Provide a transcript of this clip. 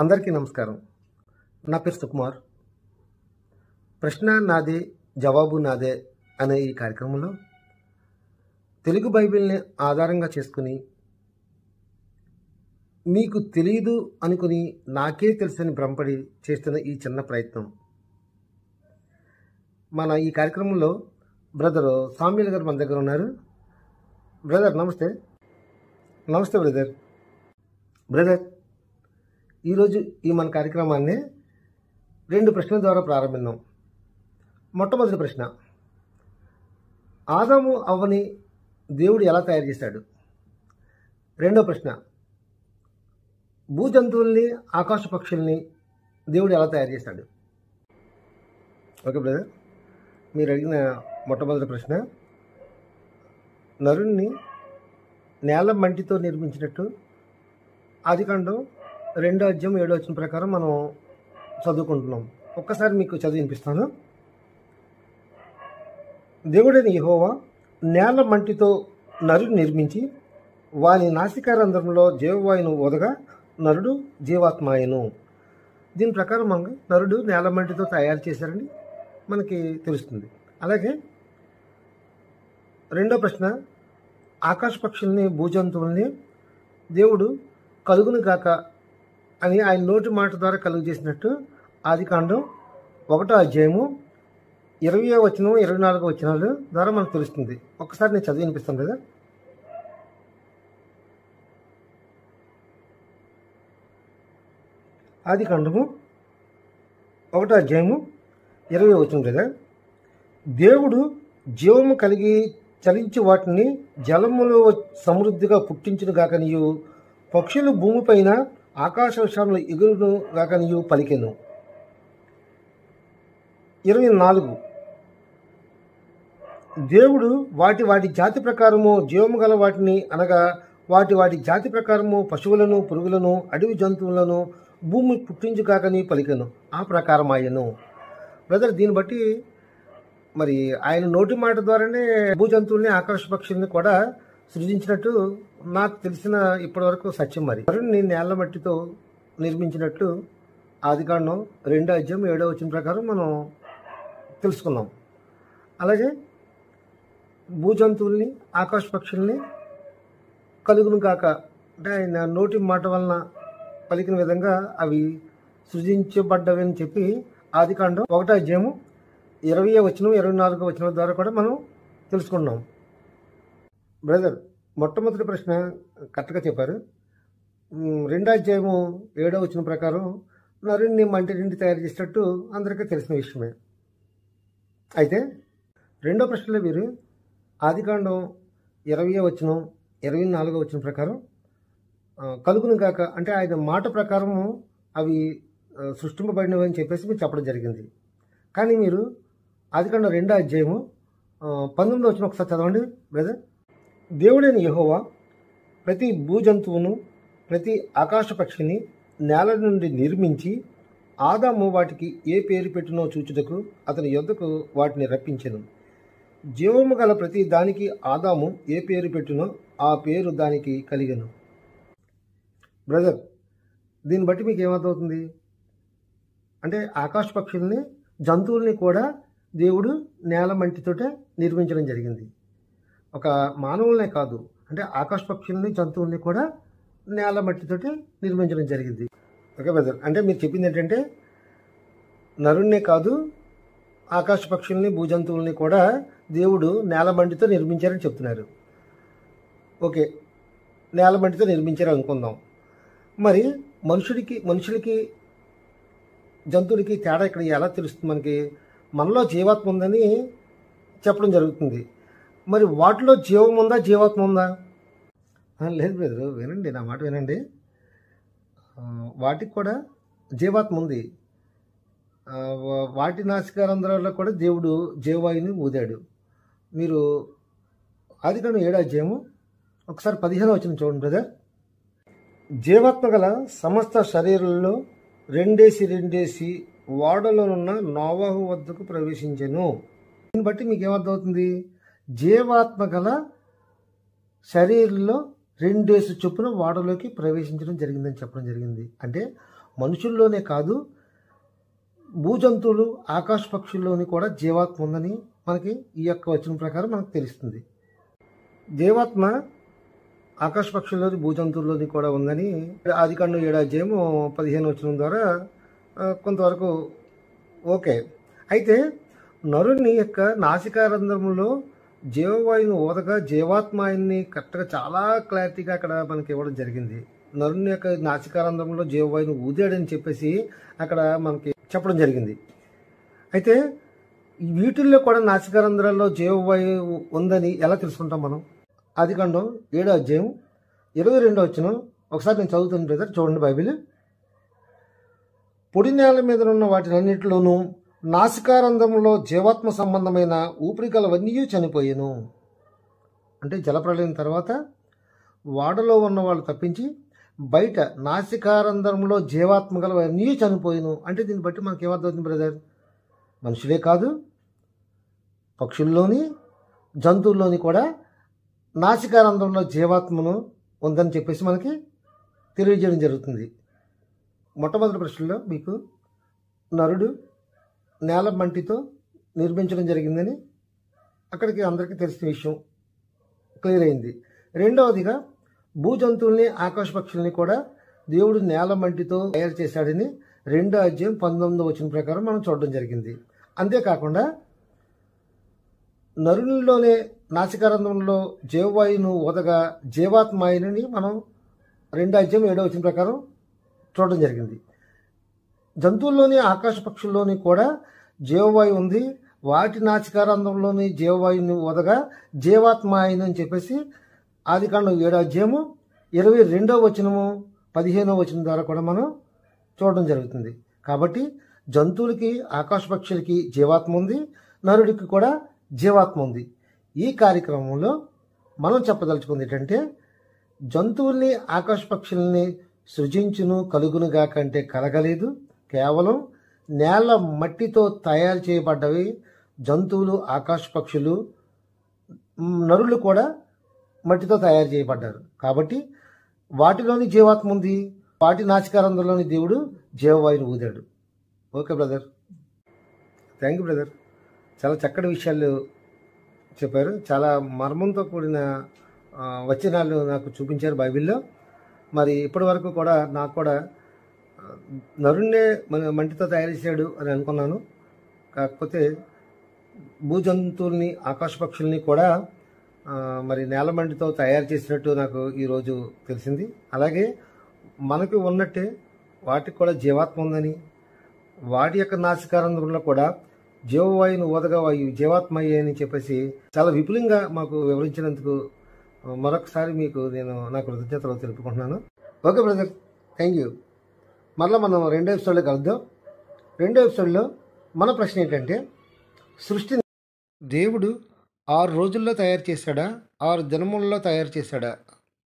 అందరికీ నమస్కారం. నా పేరు సుకుమార్. ప్రశ్న నాదే జవాబు నాదే అనే ఈ కార్యక్రమంలో తెలుగు బైబిల్ని ఆధారంగా చేసుకుని మీకు తెలియదు అనుకుని నాకే తెలుసని భ్రమపడి చేస్తున్న ఈ చిన్న ప్రయత్నం. మన ఈ కార్యక్రమంలో బ్రదర్ సామ్యుల్ గారు మన దగ్గర ఉన్నారు. బ్రదర్ నమస్తే. నమస్తే బ్రదర్ ఈరోజు ఈ మన కార్యక్రమాన్ని 2 ప్రశ్నల ద్వారా ప్రారంభిద్దాం. మొట్టమొదటి ప్రశ్న, ఆదాము అవ్వని దేవుడు ఎలా తయారు చేశాడు? రెండో ప్రశ్న, భూజంతువుల్ని ఆకాశ పక్షుల్ని దేవుడు ఎలా తయారు చేశాడు? ఓకే బ్రదర్, మీరు అడిగిన మొట్టమొదటి ప్రశ్న, నరుణ్ణి నేల మంటితో నిర్మించినట్టు ఆదికాండం 2వ అధ్యాయం 7వ వచనం ప్రకారం మనం చదువుకుంటున్నాం. ఒక్కసారి మీకు చదివి వినిపిస్తాను. దేవుడైన యెహోవా నేల మంటితో నరుని నిర్మించి వాని నాసికారంధ్రంలో జీవవాయును వదగా నరుడు జీవాత్మాయను. దీని ప్రకారం మనం నరుడు నేల మంటితో తయారు చేశారని మనకి తెలుస్తుంది. అలాగే రెండో ప్రశ్న, ఆకాశ పక్షుల్ని భూజంతువుల్ని దేవుడు కలుగును గాక అని ఆయన నోటి మాట ద్వారా కలుగు చేసినట్టు ఆదికాండం 1వ అధ్యాయము 20వ వచనం 24వ వచనాలు ద్వారా మనకు తెలుస్తుంది. ఒక్కసారి నేను చదివి వినిపిస్తాను కదా. ఆదికాండము 1వ అధ్యాయము 20వ వచనం కదా, దేవుడు జీవము కలిగి చలించి వాటిని జలములో సమృద్ధిగా పుట్టించును గాకనియు పక్షులు భూమిపైన ఆకాశ విషయంలో ఎగురును గాకనియు పలికెను. 24, దేవుడు వాటి జాతి ప్రకారము జీవము గల వాటిని అనగా వాటి జాతి ప్రకారము పశువులను పురుగులను అడవి జంతువులను భూమి పుట్టించు కాకని పలికెను. ఆ ప్రకారం ఆయను. బ్రదర్, దీన్ని బట్టి మరి ఆయన నోటి మాట ద్వారానే భూజంతువుల్ని ఆకాశ పక్షుల్ని కూడా సృజించినట్టు నాకు తెలిసిన ఇప్పటి వరకు సత్యం. మరి నరుణ్ణి నేల మట్టితో నిర్మించినట్లు ఆదికాండం 2వ అధ్యాయం 7వ వచనం ప్రకారం మనం తెలుసుకున్నాం. అలాగే భూజంతువుల్ని ఆకాశ పక్షుల్ని కలుగును కాక అంటే ఆయన నోటి మాట వలన పలికిన విధంగా అవి సృజించబడ్డవి అని చెప్పి ఆదికాండం 1వ అధ్యాయము 20వ వచనం 24వ వచనం ద్వారా కూడా మనం తెలుసుకున్నాం. బ్రదర్, మొట్టమొదటి ప్రశ్న కరెక్ట్గా చెప్పారు. 2వ అధ్యాయము 7వ వచనం ప్రకారం నరుణ్ణి మంటి నుండి తయారు చేసినట్టు అందరికీ తెలిసిన విషయమే. అయితే రెండో ప్రశ్నలో వీరు ఆదికాండం 20వ వచనం 24వ వచనం ప్రకారం కలుగును గాక అంటే ఆయన మాట ప్రకారము అవి సృష్టింపబడినవి అని చెప్పేసి మీరు చెప్పడం జరిగింది. కానీ మీరు ఆదికాండం 2వ అధ్యాయము 19వ వచనం ఒకసారి చదవండి బ్రదర్. దేవుడైన యెహోవా ప్రతి భూజంతువును ప్రతి ఆకాశ పక్షిని నేల నుండి నిర్మించి ఆదాము వాటికి ఏ పేరు పెట్టునో చూచుటకు అతని యొద్దకు వాటిని రప్పించెను. జీవము గల ప్రతి దానికి ఆదాము ఏ పేరు పెట్టునో ఆ పేరు దానికి కలిగెను. బ్రదర్, దీన్ని బట్టి మీకు ఏమర్థమవుతుంది అంటే ఆకాశ పక్షుల్ని జంతువుల్ని కూడా దేవుడు నేల మంటితోటే నిర్మించడం జరిగింది. ఒక మానవులనే కాదు, అంటే ఆకాశ పక్షుల్ని జంతువుల్ని కూడా నేల మట్టితోటి నిర్మించడం జరిగింది. ఓకే బ్రదర్, అంటే మీరు చెప్పింది ఏంటంటే నరుణ్ణే కాదు ఆకాశ పక్షుల్ని భూజంతువుల్ని కూడా దేవుడు నేల మంటితో నిర్మించారని చెప్తున్నారు. ఓకే, నేల మంటితో నిర్మించారు అనుకుందాం. మరి మనుషులకి జంతువులకి తేడా ఇక్కడ ఎలా తెలుస్తుంది? మనలో జీవాత్మ ఉందని చెప్పడం జరుగుతుంది. మరి వాటిలో జీవం ఉందా, జీవాత్మ ఉందా? లేదు బ్రదరు, వినండి, నా మాట వినండి. వాటికి కూడా జీవాత్మ ఉంది. వాటి నాసికారంధ్రాల్లో కూడా దేవుడు జీవవాయుని ఊదాడు. మీరు ఆదికాండం 7వ అధ్యాయము ఒకసారి 15వ వచనం చూడండి బ్రదర్. జీవాత్మ గల సమస్త శరీరంలో రెండేసి ఓడలోనున్న నోవహు వద్దకు ప్రవేశించెను. దీన్ని బట్టి మీకు ఏమర్థమవుతుంది? జీవాత్మ గల శరీరంలో 2 చొప్పున ఓడలోకి ప్రవేశించడం జరిగిందని చెప్పడం జరిగింది. అంటే మనుషుల్లోనే కాదు, భూజంతువులు, ఆకాశ పక్షుల్లోని కూడా జీవాత్మ ఉందని మనకి ఈ యొక్క వచనం ప్రకారం మనకు తెలుస్తుంది. జీవాత్మ ఆకాశ పక్షుల్లోని, భూజంతువుల్లోని కూడా ఉందని ఆదికాండం 7:15 వచనం ద్వారా కొంతవరకు ఓకే. అయితే నరుని యొక్క నాసికారంధ్రంలో జీవవాయువుని ఊదగా జీవాత్మ ఆయన్ని కరెక్ట్గా చాలా క్లారిటీగా అక్కడ మనకి ఇవ్వడం జరిగింది. నరుని యొక్క నాసికారంధ్రంలో జీవవాయువుని ఊదాడని చెప్పేసి అక్కడ మనకి చెప్పడం జరిగింది. అయితే వీటిల్లో కూడా నాసికారంధ్రాల్లో జీవవాయువు ఉందని ఎలా తెలుసుకుంటాం మనం? ఆదికాండం 7:22 వచనం ఒకసారి నేను చదువుతాను బ్రదర్, చూడండి బైబిల్. పొడి నేల మీద ఉన్న వాటినన్నిటిలోనూ నాసికారంధ్రంలో జీవాత్మ సంబంధమైన ఊపిరి గలవన్నీ చనిపోయాను. అంటే జలప్రళయం తర్వాత వాడలో ఉన్న వాళ్ళు తప్పించి బయట నాసికారంధ్రంలో జీవాత్మ గలవన్నీ చనిపోయాను. అంటే దీన్ని బట్టి మనకి ఏమర్థమవుతుంది బ్రదర్? మనుషులే కాదు, పక్షుల్లోని, జంతువుల్లోని కూడా నాసికారంధ్రంలో జీవాత్మను ఉందని చెప్పేసి మనకి తెలియజేయడం జరుగుతుంది. మొట్టమొదటి ప్రశ్నలో మీకు నరుడు నేల మంటితో నిర్మించడం జరిగిందని అక్కడికి అందరికీ తెలిసిన విషయం క్లియర్ అయింది. రెండవదిగా భూజంతువుల్ని, ఆకాశ పక్షుల్ని కూడా దేవుడు నేల మంటితో తయారు చేశాడని 2:19 వచనం ప్రకారం మనం చూడడం జరిగింది. అంతేకాకుండా నరునిలోనే నాసికారంధ్రంలో జీవవాయువును ఊదగా జీవాత్మ ఆయనని మనం 2:7 వచనం ప్రకారం చూడడం జరిగింది. జంతువుల్లోని, ఆకాశ పక్షుల్లోని కూడా జీవవాయువు ఉంది. వాటి నాసికారంధ్రంలోని జీవవాయువుని ఊదగా జీవాత్మ ఆయన అని చెప్పేసి ఆదికాండం 7:22 వచనము 15 వచనం ద్వారా కూడా మనం చూడడం జరుగుతుంది. కాబట్టి జంతువులకి, ఆకాశ పక్షులకి జీవాత్మ ఉంది, నరుడికి కూడా జీవాత్మ ఉంది. ఈ కార్యక్రమంలో మనం చెప్పదలుచుకుంది ఏంటంటే, జంతువుల్ని, ఆకాశ పక్షుల్ని సృజించును కలుగునుగా కంటే కలగలేదు. కేవలం నేల మట్టితో తయారు చేయబడ్డవి జంతువులు, ఆకాశ పక్షులు, నరులు కూడా మట్టితో తయారు చేయబడ్డారు. కాబట్టి వాటిలోని జీవాత్మ ఉంది, వాటి నాసికారంధ్రంలోని దేవుడు జీవవాయువుని ఊదాడు. Okay brother, thank you brother. చాలా చక్కటి విషయాలు చెప్పారు. చాలా మర్మంతో కూడిన వచనాలు నాకు చూపించారు బైబిల్లో. మరి ఇప్పటి వరకు కూడా నాకు కూడా నరుణ్ణే మంటితో తయారు చేశాడు అని అనుకున్నాను. కాకపోతే భూజంతువుల్ని, ఆకాశ పక్షుల్ని కూడా మరి నేల మంటితో తయారు చేసినట్టు నాకు ఈరోజు తెలిసింది. అలాగే మనకు ఉన్నట్టే వాటికి కూడా జీవాత్మ ఉందని, వాటి యొక్క నాసికారంధ్రంలో కూడా జీవవాయువును ఊదగా వాయు జీవాత్మ అని చెప్పేసి చాలా విపులంగా మాకు వివరించినందుకు మరొకసారి మీకు నేను నా కృతజ్ఞతలు తెలుపుకుంటున్నాను. Okay brother, thank you. మరలా మనం 2వ ఎపిసోడ్లో కలుద్దాం. 2వ ఎపిసోడ్లో మన ప్రశ్న ఏంటంటే, సృష్టిని దేవుడు 6 రోజుల్లో తయారు చేశాడా, 6 దినములలో తయారు చేశాడా?